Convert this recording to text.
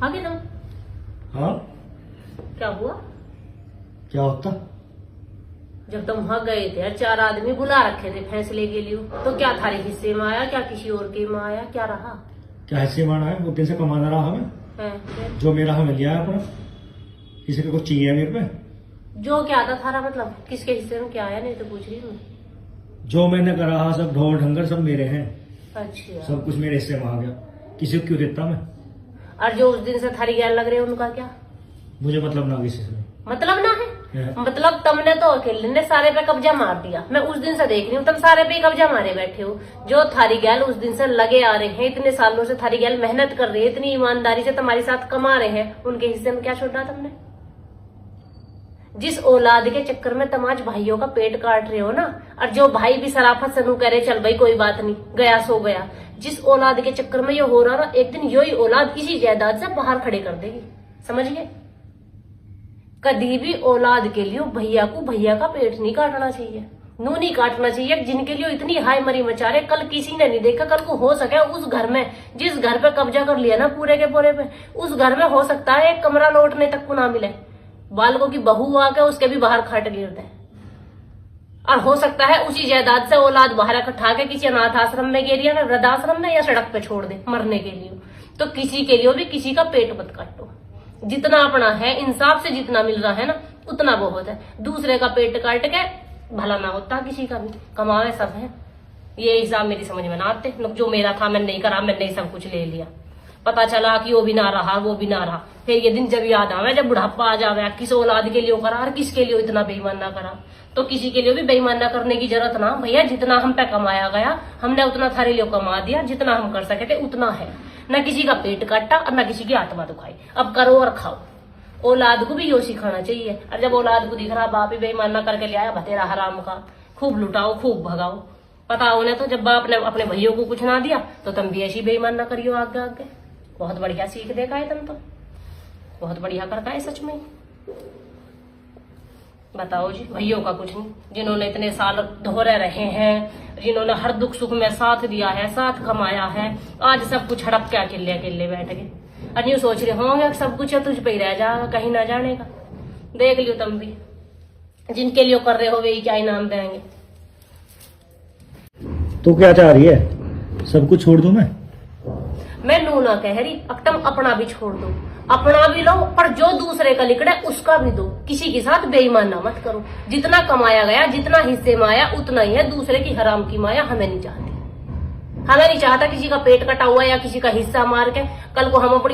आगे ना। हाँ क्या हुआ? क्या होता? जब तुम वहां गए थे 4 आदमी बुला रखे थे फैसले के लिए, तो क्या थारे हिस्से में आया, क्या किसी और के में आया, क्या रहा? क्या हिस्से माना है? वो दिन से कमाना रहा हमें, है जो मेरा हमें लिया है अपना। किसी को कुछ चाहिए मेरे पे? जो क्या था थारा, मतलब किसके हिस्से में क्या आया? नहीं तो पूछ रही हूँ। जो मैंने करा सब ढोल ढंगर सब मेरे हैं। अच्छा, सब कुछ मेरे हिस्से में आ गया। किसी को क्यों देता मैं? और जो उस दिन से थारी गैर लग रहे हैं उनका क्या मुझे मतलब ना किसी से। मतलब ना है? है। मतलब तुमने तो अकेले ने सारे पे कब्जा मार दिया। मैं उस दिन से देख रही हूँ तुम सारे पे ही कब्जा मारे बैठे हो। जो थारी गैल उस दिन से लगे आ रहे हैं, इतने सालों से थारी गैल मेहनत कर रही है, इतनी ईमानदारी से तुम्हारे साथ कमा रहे हैं, उनके हिस्से में क्या छोड़ा तुमने? जिस औलाद के चक्कर में तुम आज भाइयों का पेट काट रहे हो ना, और जो भाई भी सराफत से नू कह रहे चल भाई कोई बात नहीं, गया सो गया, जिस औलाद के चक्कर में ये हो रहा ना, एक दिन यही औलाद इसी जायदाद से बाहर खड़े कर देगी। समझ गए? कभी भी औलाद के लिए भैया को भैया का पेट नहीं काटना चाहिए, नू नहीं काटना चाहिए। जिनके लिए इतनी हाय मरी मचा रहे, कल किसी ने नहीं देखा, कल को हो सके उस घर में, जिस घर पे कब्जा कर लिया ना पूरे के पूरे पे, उस घर में हो सकता है एक कमरा लौटने तक को ना मिले, बालकों की बहू आके उसके भी बाहर खट गिर दे। और हो सकता है उसी जायदाद से औलाद बाहर इकट्ठा के किसी अनाथ आश्रम में गिर या वृद्धाश्रम में या सड़क पे छोड़ दे मरने के लिए। तो किसी के लिए भी किसी का पेट मत काटो। जितना अपना है, इंसाफ से जितना मिल रहा है ना, उतना बहुत है। दूसरे का पेट काट के भला ना होता किसी का भी, कमावे सब है। ये हिसाब मेरी समझ में ना आते। जो मेरा था मैंने नहीं करा, मैंने सब कुछ ले लिया, पता चला कि वो भी ना रहा, वो भी ना रहा। फिर ये दिन जब याद आवे, जब बुढ़ापा आ जावे, किस औलाद के लिए करा और किसके लिए इतना बेईमान ना करा। तो किसी के लिए भी बेईमान ना करने की जरूरत ना भैया। जितना हम पे कमाया गया हमने उतना थारे लिए कमा दिया, जितना हम कर सके थे उतना है। न किसी का पेट काटा और न किसी की आत्मा दुखाई। अब करो और खाओ। औलाद को भी यो सिखाना चाहिए। और जब औलाद को दिख रहा बाप ही बेईमान ना करके ले आया भतेरा हराम का, खूब लुटाओ खूब भगाओ। पता उन्हें तो जब बाप ने अपने भैयों को कुछ ना दिया तो तुम भी ऐसी बेईमान ना करियो आगे आगे। बहुत बढ़िया सीख देखा है तुम तो, बहुत बढ़िया करता है सच में। बताओ जी, भैयों का कुछ नहीं, जिन्होंने इतने साल दोहरे रहे हैं, जिन्होंने हर दुख सुख में साथ दिया है, साथ कमाया है, आज सब कुछ हड़प के अकेले अकेले बैठ गए। और यूं सोच रहे होंगे सब कुछ तुझ पे ही रह जाएगा, कहीं ना जाने का। देख लियो तुम भी, जिनके लिए कर रहे हो वे क्या इनाम देंगे। तू क्या चाह रही है? सब कुछ छोड़ दूं मैं नू ना कह रही, अब तुम अपना भी छोड़ दो, अपना भी लो, पर जो दूसरे का लिखड़ा है उसका भी दो। किसी के साथ बेईमान ना मत करो। जितना कमाया गया, जितना हिस्से में आया उतना ही है। दूसरे की हराम की माया हमें नहीं चाहती। हमें नहीं चाहता किसी का पेट कटा हुआ या किसी का हिस्सा मार के कल को हम अपनी